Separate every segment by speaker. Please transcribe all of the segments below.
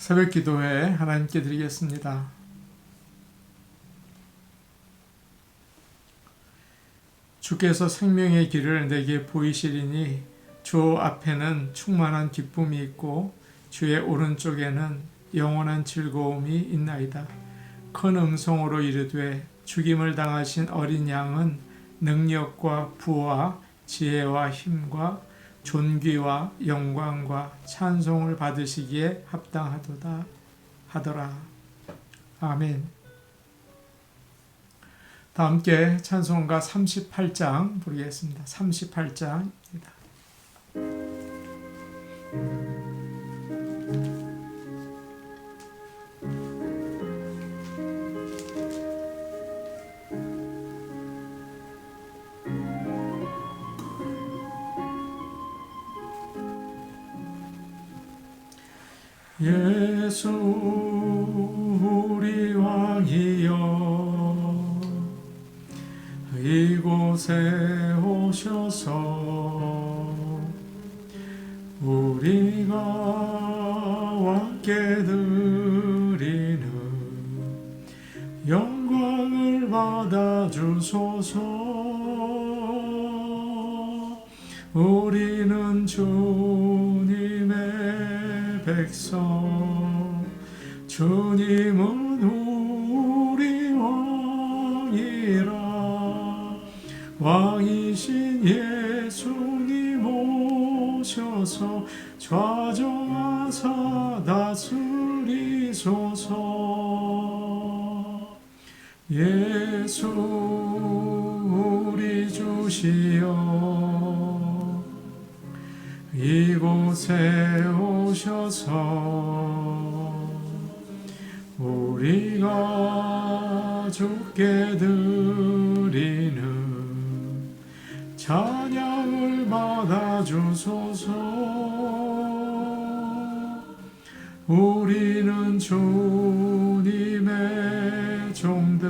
Speaker 1: 새벽 기도회 하나님께 드리겠습니다. 주께서 생명의 길을 내게 보이시리니 주 앞에는 충만한 기쁨이 있고 주의 오른쪽에는 영원한 즐거움이 있나이다. 큰 음성으로 이르되 죽임을 당하신 어린 양은 능력과 부와 지혜와 힘과 존귀와 영광과 찬송을 받으시기에 합당하도다 하더라. 아멘. 다 함께 찬송가 38장 부르겠습니다. 38장입니다. 예수 우리 왕이여 이곳에 오셔서 우리가 왕께 드리는 영광을 받아주소서. 우리는 주님의 백성, 주님은 우리 왕이라. 왕이신 예수님 오셔서 좌정하사 다스리소서. 예수 우리 주시여 이곳에 오셔서 우리가 주께 드리는 찬양을 받아주소서. 우리는 주님의 종들,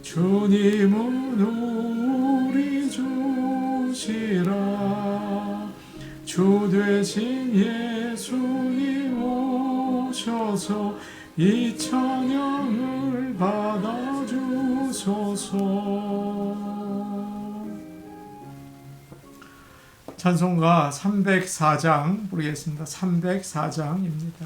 Speaker 1: 주님은 우리 주시라. 주 되신 예수님 오셔서 이 찬양을 받아주소서. 찬송가 304장 부르겠습니다. 304장입니다.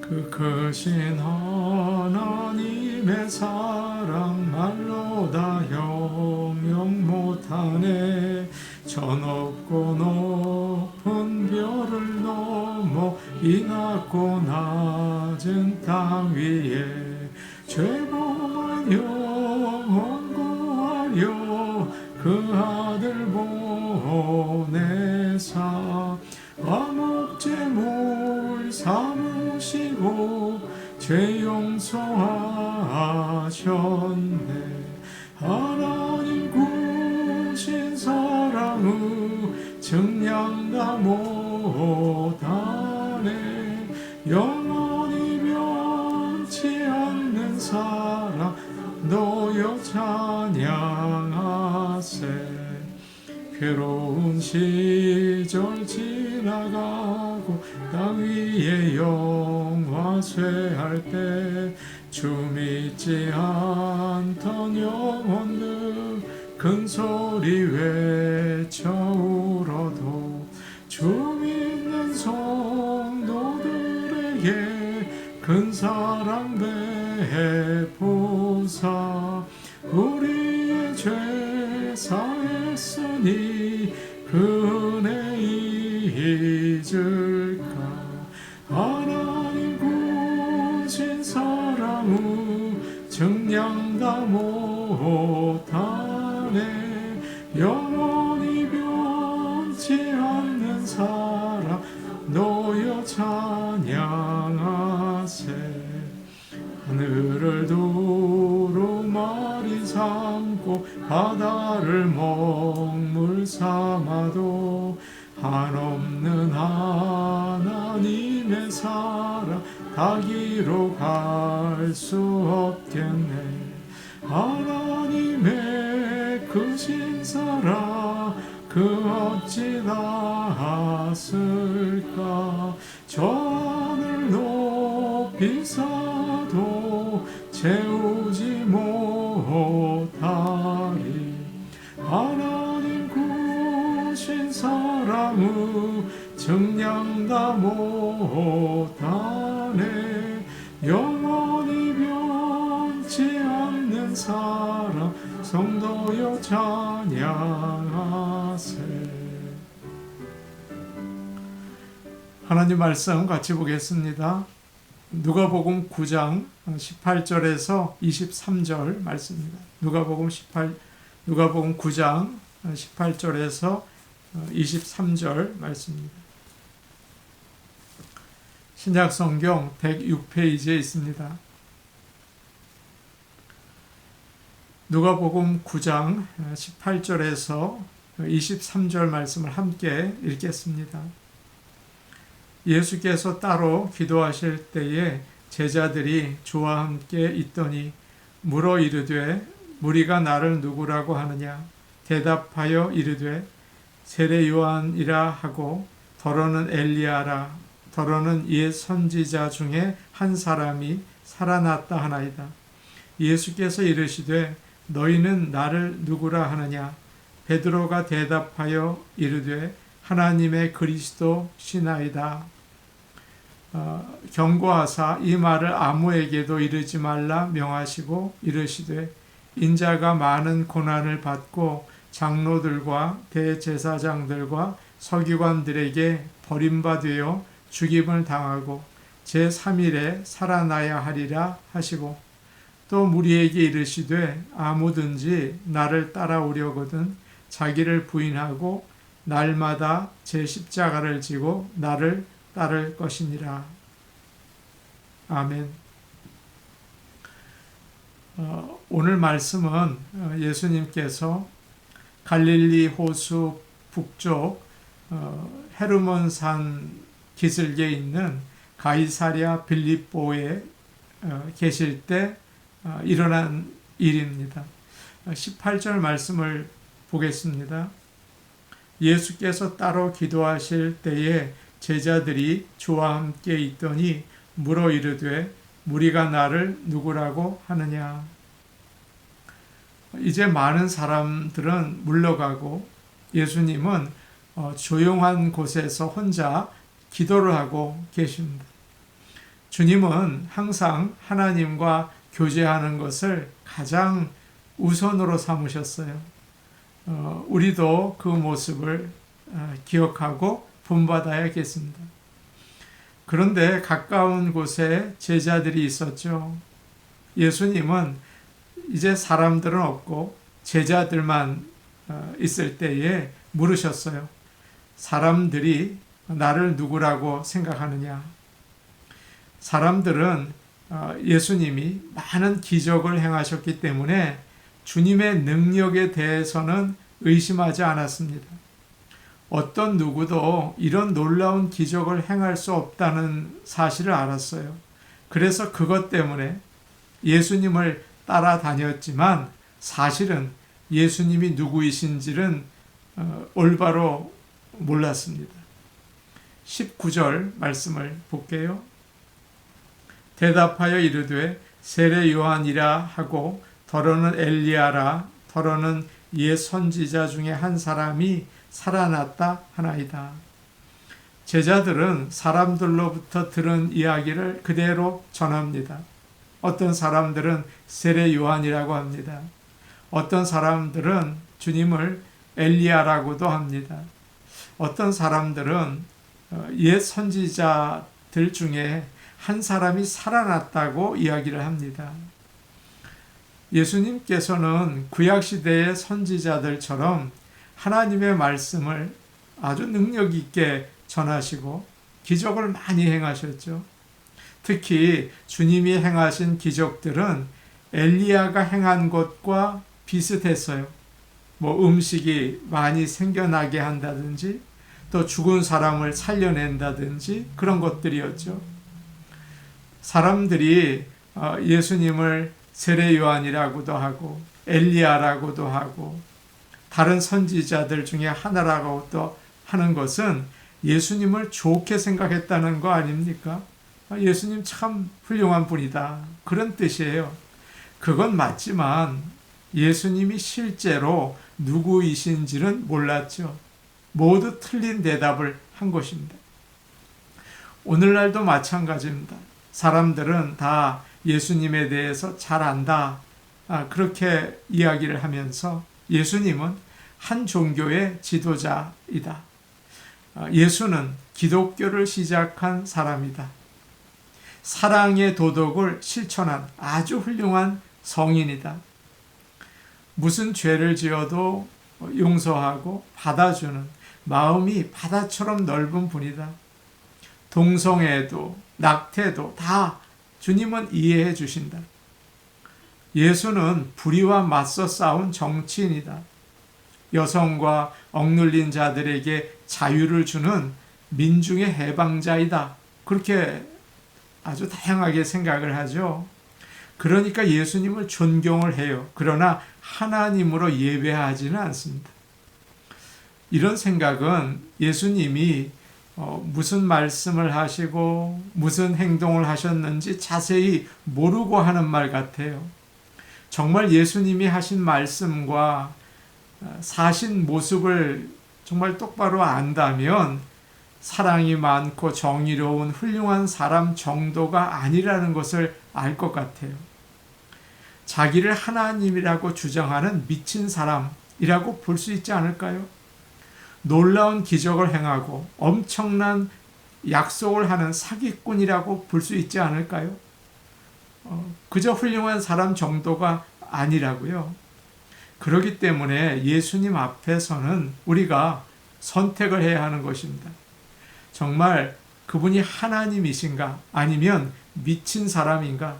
Speaker 1: 그 크신 하나님의 사랑 말로 다 형용 못하네. 저 높고 높은 별을 넘어 이 낮고 낮은 땅 위에 죄범한 영혼 구하려 그 아들 보내사 화목제물 삼으시고 죄 용서하셨네. 하나님 구신 사랑의 증량 다 못하네. 영원히 변치 않는 사랑 너여 찬양하세. 괴로운 시절 지나가고 땅 위에 영화 쇠할 때 주 믿지 않던 영혼들 큰 소리 외쳐 울어도 주 믿는 성도들에게 큰 사랑 베푸사. 우리의 죄 사했으니 그 은혜 잊을까. 하나님 구신 사랑의 증량 다 못하네. 영원히 변치 않는 사랑 너여 찬양하세. 하늘을 두루마리 삼고 바다를 먹물 삼아도 한없는 하나님의 사랑 다 기록할 수 없겠네. 하나님의 크신 사랑 그 어찌 닿았을까. 저 하늘 높이 사도 채우지 못하리. 하나님 크신 사랑의 증량 다 못하네. 영원히 변치 않는 사랑 성도여 찬양하세. 하나님 말씀 같이 보겠습니다. 누가복음 9장 18절에서 23절 말씀입니다. 누가복음 9장 18절에서 23절 말씀입니다. 신약성경 106페이지에 있습니다. 누가복음 9장 18절에서 23절 말씀을 함께 읽겠습니다. 예수께서 따로 기도하실 때에 제자들이 주와 함께 있더니 물어 이르되 무리가 나를 누구라고 하느냐. 대답하여 이르되 세례 요한이라 하고 더러는 엘리야라 더러는 옛 선지자 중에 한 사람이 살아났다 하나이다. 예수께서 이르시되 너희는 나를 누구라 하느냐. 베드로가 대답하여 이르되 하나님의 그리스도 시나이다. 경고하사 이 말을 아무에게도 이르지 말라 명하시고 이르시되 인자가 많은 고난을 받고 장로들과 대제사장들과 서기관들에게 버림받되어 죽임을 당하고 제3일에 살아나야 하리라 하시고 또 무리에게 이르시되 아무든지 나를 따라오려거든 자기를 부인하고 날마다 제 십자가를 지고 나를 따를 것이니라. 아멘. 오늘 말씀은 예수님께서 갈릴리 호수 북쪽 헤르몬산 기슭에 있는 가이사랴 빌립보에 계실 때 일어난 일입니다. 18절 말씀을 보겠습니다. 예수께서 따로 기도하실 때에 제자들이 주와 함께 있더니 물어 이르되 무리가 나를 누구라고 하느냐. 이제 많은 사람들은 물러가고 예수님은 조용한 곳에서 혼자 기도를 하고 계십니다. 주님은 항상 하나님과 교제하는 것을 가장 우선으로 삼으셨어요. 우리도 그 모습을 기억하고 본받아야겠습니다. 그런데 가까운 곳에 제자들이 있었죠. 예수님은 이제 사람들은 없고 제자들만 있을 때에 물으셨어요. 사람들이 나를 누구라고 생각하느냐? 사람들은 예수님이 많은 기적을 행하셨기 때문에 주님의 능력에 대해서는 의심하지 않았습니다. 어떤 누구도 이런 놀라운 기적을 행할 수 없다는 사실을 알았어요. 그래서 그것 때문에 예수님을 따라다녔지만 사실은 예수님이 누구이신지는 올바로 몰랐습니다. 19절 말씀을 볼게요. 대답하여 이르되 세례 요한이라 하고 더러는 엘리야라 더러는 옛 선지자 중에 한 사람이 살아났다 하나이다. 제자들은 사람들로부터 들은 이야기를 그대로 전합니다. 어떤 사람들은 세례 요한이라고 합니다. 어떤 사람들은 주님을 엘리야라고도 합니다. 어떤 사람들은 옛 선지자들 중에 한 사람이 살아났다고 이야기를 합니다. 예수님께서는 구약시대의 선지자들처럼 하나님의 말씀을 아주 능력 있게 전하시고 기적을 많이 행하셨죠. 특히 주님이 행하신 기적들은 엘리야가 행한 것과 비슷했어요. 음식이 많이 생겨나게 한다든지 또 죽은 사람을 살려낸다든지 그런 것들이었죠. 사람들이 예수님을 세례 요한이라고도 하고 엘리야라고도 하고 다른 선지자들 중에 하나라고도 하는 것은 예수님을 좋게 생각했다는 거 아닙니까? 예수님 참 훌륭한 분이다. 그런 뜻이에요. 그건 맞지만 예수님이 실제로 누구이신지는 몰랐죠. 모두 틀린 대답을 한 것입니다. 오늘날도 마찬가지입니다. 사람들은 다 예수님에 대해서 잘 안다. 그렇게 이야기를 하면서 예수님은 한 종교의 지도자이다. 예수는 기독교를 시작한 사람이다. 사랑의 도덕을 실천한 아주 훌륭한 성인이다. 무슨 죄를 지어도 용서하고 받아주는 마음이 바다처럼 넓은 분이다. 동성애도 낙태도 다 주님은 이해해 주신다. 예수는 불의와 맞서 싸운 정치인이다. 여성과 억눌린 자들에게 자유를 주는 민중의 해방자이다. 그렇게 아주 다양하게 생각을 하죠. 그러니까 예수님을 존경을 해요. 그러나 하나님으로 예배하지는 않습니다. 이런 생각은 예수님이 무슨 말씀을 하시고 무슨 행동을 하셨는지 자세히 모르고 하는 말 같아요. 정말 예수님이 하신 말씀과 사신 모습을 정말 똑바로 안다면 사랑이 많고 정의로운 훌륭한 사람 정도가 아니라는 것을 알 것 같아요. 자기를 하나님이라고 주장하는 미친 사람이라고 볼 수 있지 않을까요? 놀라운 기적을 행하고 엄청난 약속을 하는 사기꾼이라고 볼 수 있지 않을까요? 그저 훌륭한 사람 정도가 아니라고요. 그렇기 때문에 예수님 앞에서는 우리가 선택을 해야 하는 것입니다. 정말 그분이 하나님이신가 아니면 미친 사람인가,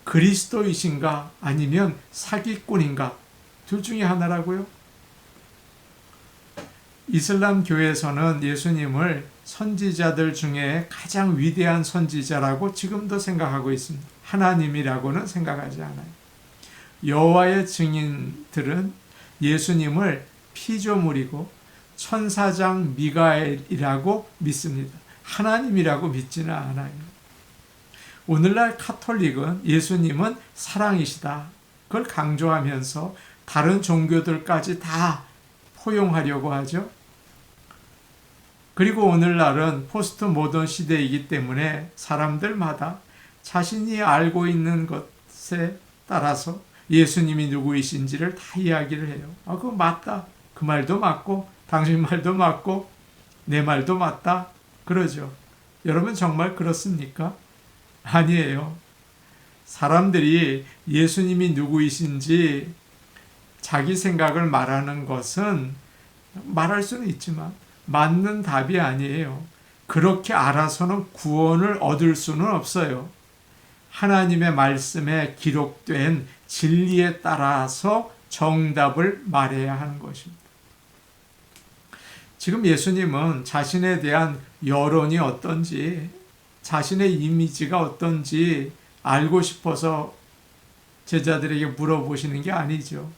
Speaker 1: 그리스도이신가 아니면 사기꾼인가, 둘 중에 하나라고요. 이슬람 교회에서는 예수님을 선지자들 중에 가장 위대한 선지자라고 지금도 생각하고 있습니다. 하나님이라고는 생각하지 않아요. 여호와의 증인들은 예수님을 피조물이고 천사장 미가엘이라고 믿습니다. 하나님이라고 믿지는 않아요. 오늘날 카톨릭은 예수님은 사랑이시다. 그걸 강조하면서 다른 종교들까지 다 포용하려고 하죠. 그리고 오늘날은 포스트 모던 시대이기 때문에 사람들마다 자신이 알고 있는 것에 따라서 예수님이 누구이신지를 다 이야기를 해요. 그거 맞다. 그 말도 맞고 당신 말도 맞고 내 말도 맞다. 그러죠. 여러분 정말 그렇습니까? 아니에요. 사람들이 예수님이 누구이신지 자기 생각을 말하는 것은 말할 수는 있지만 맞는 답이 아니에요. 그렇게 알아서는 구원을 얻을 수는 없어요. 하나님의 말씀에 기록된 진리에 따라서 정답을 말해야 하는 것입니다. 지금 예수님은 자신에 대한 여론이 어떤지, 자신의 이미지가 어떤지 알고 싶어서 제자들에게 물어보시는 게 아니죠.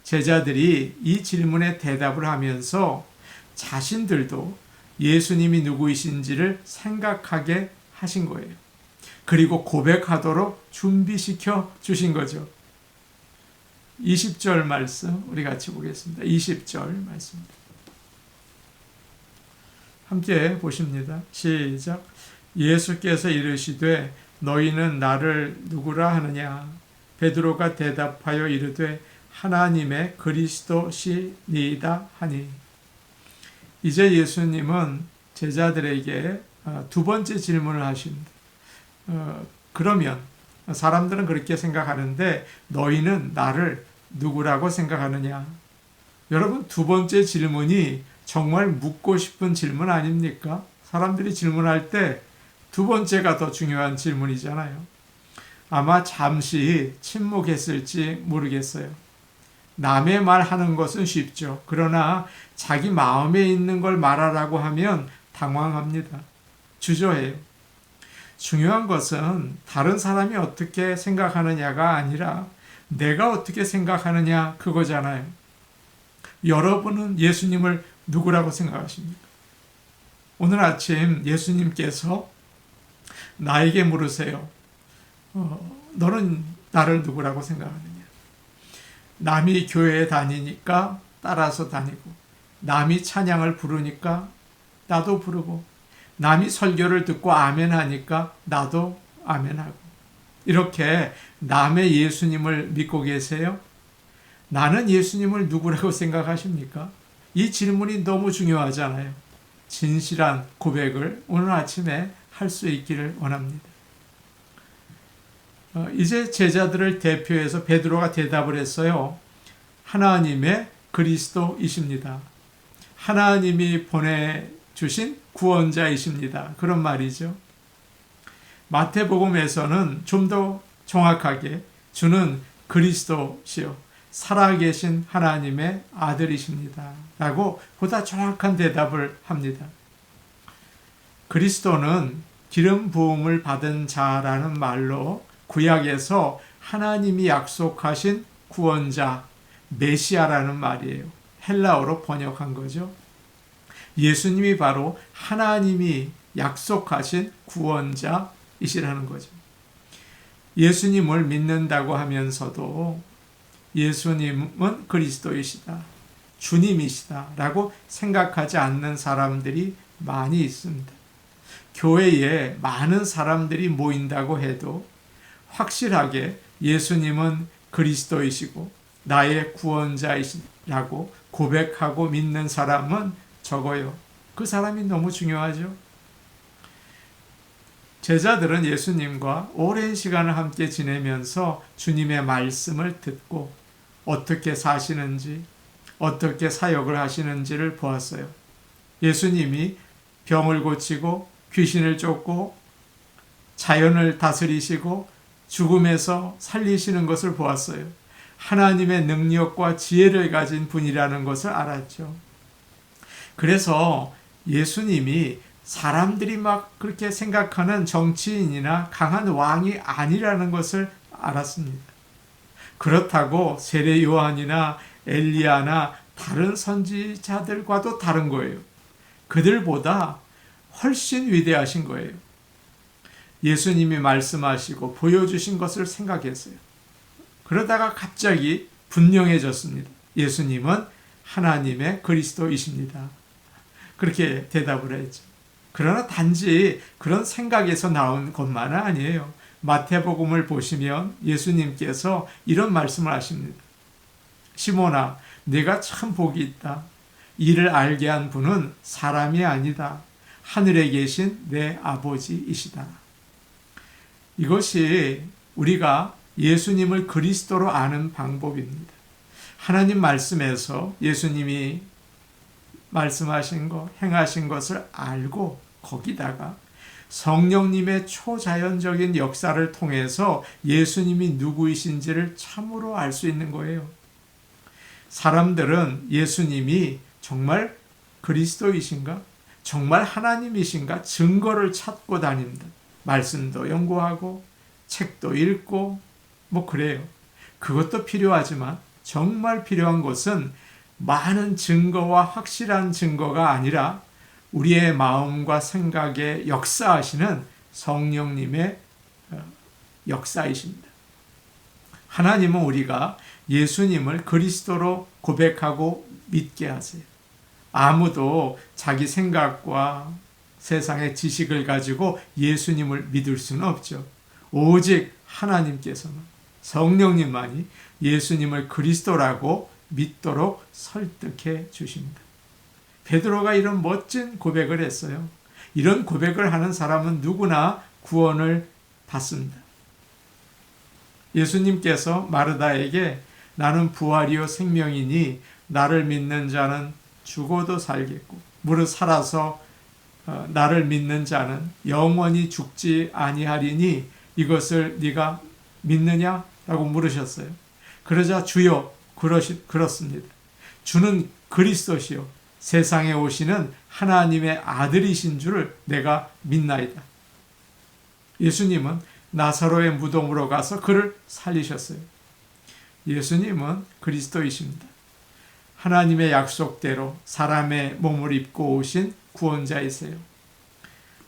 Speaker 1: 제자들이 이 질문에 대답을 하면서 자신들도 예수님이 누구이신지를 생각하게 하신 거예요. 그리고 고백하도록 준비시켜 주신 거죠. 20절 말씀 우리 같이 보겠습니다. 20절 말씀입니다. 함께 보십니다. 시작. 예수께서 이르시되 너희는 나를 누구라 하느냐? 베드로가 대답하여 이르되 하나님의 그리스도시니이다 하니. 이제 예수님은 제자들에게 두 번째 질문을 하십니다. 그러면 사람들은 그렇게 생각하는데 너희는 나를 누구라고 생각하느냐? 여러분 두 번째 질문이 정말 묻고 싶은 질문 아닙니까? 사람들이 질문할 때 두 번째가 더 중요한 질문이잖아요. 아마 잠시 침묵했을지 모르겠어요. 남의 말 하는 것은 쉽죠. 그러나 자기 마음에 있는 걸 말하라고 하면 당황합니다. 주저해요. 중요한 것은 다른 사람이 어떻게 생각하느냐가 아니라 내가 어떻게 생각하느냐 그거잖아요. 여러분은 예수님을 누구라고 생각하십니까? 오늘 아침 예수님께서 나에게 물으세요. 너는 나를 누구라고 생각하느냐? 남이 교회에 다니니까 따라서 다니고, 남이 찬양을 부르니까 나도 부르고, 남이 설교를 듣고 아멘 하니까 나도 아멘하고. 이렇게 남의 예수님을 믿고 계세요? 나는 예수님을 누구라고 생각하십니까? 이 질문이 너무 중요하잖아요. 진실한 고백을 오늘 아침에 할 수 있기를 원합니다. 이제 제자들을 대표해서 베드로가 대답을 했어요. 하나님의 그리스도이십니다. 하나님이 보내주신 구원자이십니다. 그런 말이죠. 마태복음에서는 좀 더 정확하게 주는 그리스도시요 살아계신 하나님의 아들이십니다. 라고 보다 정확한 대답을 합니다. 그리스도는 기름 부음을 받은 자라는 말로 구약에서 하나님이 약속하신 구원자, 메시아라는 말이에요. 헬라어로 번역한 거죠. 예수님이 바로 하나님이 약속하신 구원자이시라는 거죠. 예수님을 믿는다고 하면서도 예수님은 그리스도이시다, 주님이시다 라고 생각하지 않는 사람들이 많이 있습니다. 교회에 많은 사람들이 모인다고 해도 확실하게 예수님은 그리스도이시고 나의 구원자이시라고 고백하고 믿는 사람은 적어요. 그 사람이 너무 중요하죠. 제자들은 예수님과 오랜 시간을 함께 지내면서 주님의 말씀을 듣고 어떻게 사시는지, 어떻게 사역을 하시는지를 보았어요. 예수님이 병을 고치고 귀신을 쫓고 자연을 다스리시고 죽음에서 살리시는 것을 보았어요. 하나님의 능력과 지혜를 가진 분이라는 것을 알았죠. 그래서 예수님이 사람들이 막 그렇게 생각하는 정치인이나 강한 왕이 아니라는 것을 알았습니다. 그렇다고 세례 요한이나 엘리야나 다른 선지자들과도 다른 거예요. 그들보다 훨씬 위대하신 거예요. 예수님이 말씀하시고 보여주신 것을 생각했어요. 그러다가 갑자기 분명해졌습니다. 예수님은 하나님의 그리스도이십니다. 그렇게 대답을 했죠. 그러나 단지 그런 생각에서 나온 것만은 아니에요. 마태복음을 보시면 예수님께서 이런 말씀을 하십니다. 시몬아, 네가 참 복이 있다. 이를 알게 한 분은 사람이 아니다. 하늘에 계신 내 아버지이시다. 이것이 우리가 예수님을 그리스도로 아는 방법입니다. 하나님 말씀에서 예수님이 말씀하신 것, 행하신 것을 알고 거기다가 성령님의 초자연적인 역사를 통해서 예수님이 누구이신지를 참으로 알 수 있는 거예요. 사람들은 예수님이 정말 그리스도이신가? 정말 하나님이신가? 증거를 찾고 다닙니다. 말씀도 연구하고 책도 읽고 뭐 그래요. 그것도 필요하지만 정말 필요한 것은 많은 증거와 확실한 증거가 아니라 우리의 마음과 생각에 역사하시는 성령님의 역사이십니다. 하나님은 우리가 예수님을 그리스도로 고백하고 믿게 하세요. 아무도 자기 생각과 세상의 지식을 가지고 예수님을 믿을 수는 없죠. 오직 하나님께서는, 성령님만이 예수님을 그리스도라고 믿도록 설득해 주십니다. 베드로가 이런 멋진 고백을 했어요. 이런 고백을 하는 사람은 누구나 구원을 받습니다. 예수님께서 마르다에게 나는 부활이요 생명이니 나를 믿는 자는 죽어도 살겠고 무릇 살아서 나를 믿는 자는 영원히 죽지 아니하리니 이것을 네가 믿느냐? 라고 물으셨어요. 그러자 주여 그렇습니다. 주는 그리스도시요 세상에 오시는 하나님의 아들이신 줄을 내가 믿나이다. 예수님은 나사로의 무덤으로 가서 그를 살리셨어요. 예수님은 그리스도이십니다. 하나님의 약속대로 사람의 몸을 입고 오신 구원자이세요.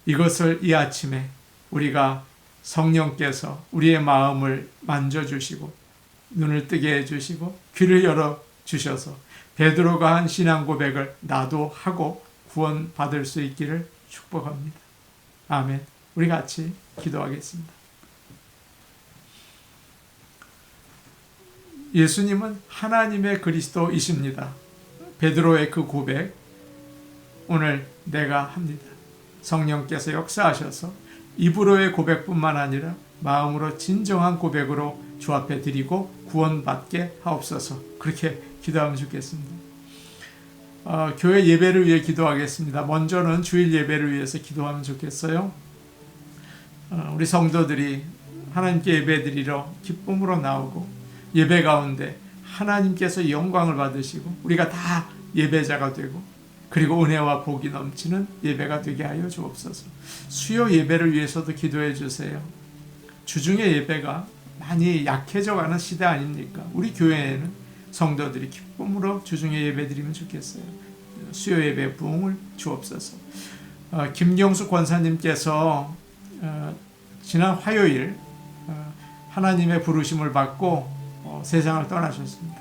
Speaker 1: 이것을 이 아침에 우리가 성령께서 우리의 마음을 만져주시고 눈을 뜨게 해주시고 귀를 열어주셔서 베드로가 한 신앙 고백을 나도 하고 구원받을 수 있기를 축복합니다. 아멘. 우리 같이 기도하겠습니다. 예수님은 하나님의 그리스도이십니다. 베드로의 그 고백 오늘 내가 합니다. 성령께서 역사하셔서 입으로의 고백뿐만 아니라 마음으로 진정한 고백으로 주 앞에 드리고 구원받게 하옵소서. 그렇게 기도하면 좋겠습니다. 교회 예배를 위해 기도하겠습니다. 먼저는 주일 예배를 위해서 기도하면 좋겠어요. 우리 성도들이 하나님께 예배드리러 기쁨으로 나오고 예배 가운데 하나님께서 영광을 받으시고 우리가 다 예배자가 되고 그리고 은혜와 복이 넘치는 예배가 되게 하여 주옵소서. 수요 예배를 위해서도 기도해 주세요. 주중의 예배가 많이 약해져가는 시대 아닙니까? 우리 교회에는 성도들이 기쁨으로 주중에 예배 드리면 좋겠어요. 수요 예배 부흥을 주옵소서. 김경수 권사님께서 지난 화요일 하나님의 부르심을 받고 세상을 떠나셨습니다.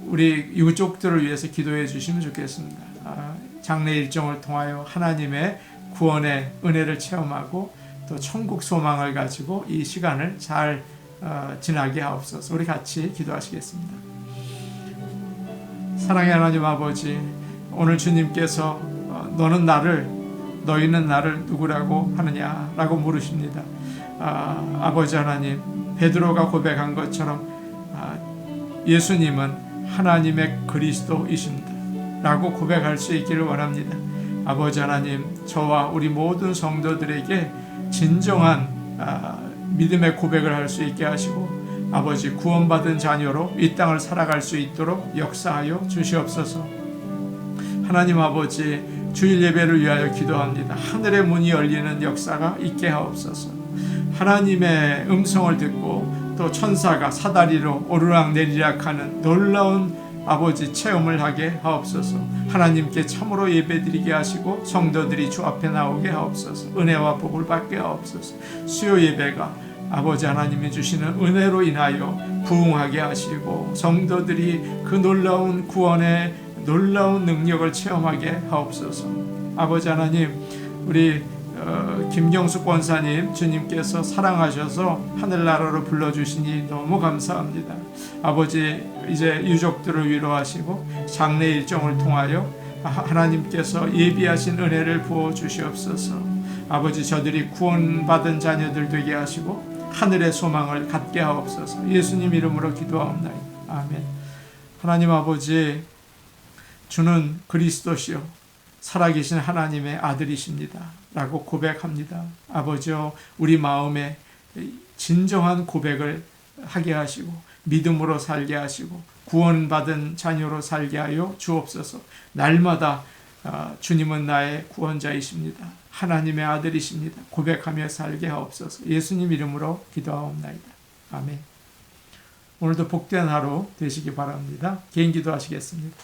Speaker 1: 우리 유족들을 위해서 기도해 주시면 좋겠습니다. 장례 일정을 통하여 하나님의 구원의 은혜를 체험하고 또 천국 소망을 가지고 이 시간을 잘 지나게 하옵소서. 우리 같이 기도하시겠습니다. 사랑의 하나님 아버지, 오늘 주님께서 너희는 나를 누구라고 하느냐라고 물으십니다. 아버지 하나님, 베드로가 고백한 것처럼 예수님은 하나님의 그리스도이십니다 라고 고백할 수 있기를 원합니다. 아버지 하나님, 저와 우리 모든 성도들에게 진정한 믿음의 고백을 할 수 있게 하시고 아버지 구원받은 자녀로 이 땅을 살아갈 수 있도록 역사하여 주시옵소서. 하나님 아버지, 주일 예배를 위하여 기도합니다. 하늘의 문이 열리는 역사가 있게 하옵소서. 하나님의 음성을 듣고 또 천사가 사다리로 오르락 내리락 하는 놀라운 아버지 체험을 하게 하옵소서. 하나님께 참으로 예배드리게 하시고 성도들이 주 앞에 나오게 하옵소서. 은혜와 복을 받게 하옵소서. 수요 예배가 아버지 하나님이 주시는 은혜로 인하여 부흥하게 하시고 성도들이 그 놀라운 구원의 놀라운 능력을 체험하게 하옵소서. 아버지 하나님, 우리 김경수 권사님 주님께서 사랑하셔서 하늘나라로 불러주시니 너무 감사합니다. 아버지, 이제 유족들을 위로하시고 장례 일정을 통하여 하나님께서 예비하신 은혜를 부어주시옵소서. 아버지, 저들이 구원받은 자녀들 되게 하시고 하늘의 소망을 갖게 하옵소서. 예수님 이름으로 기도하옵나이다. 아멘. 하나님 아버지, 주는 그리스도시요 살아계신 하나님의 아들이십니다 라고 고백합니다. 아버지여, 우리 마음에 진정한 고백을 하게 하시고 믿음으로 살게 하시고 구원받은 자녀로 살게 하여 주옵소서. 날마다 주님은 나의 구원자이십니다, 하나님의 아들이십니다 고백하며 살게 하옵소서. 예수님 이름으로 기도하옵나이다. 아멘. 오늘도 복된 하루 되시기 바랍니다. 개인 기도하시겠습니다.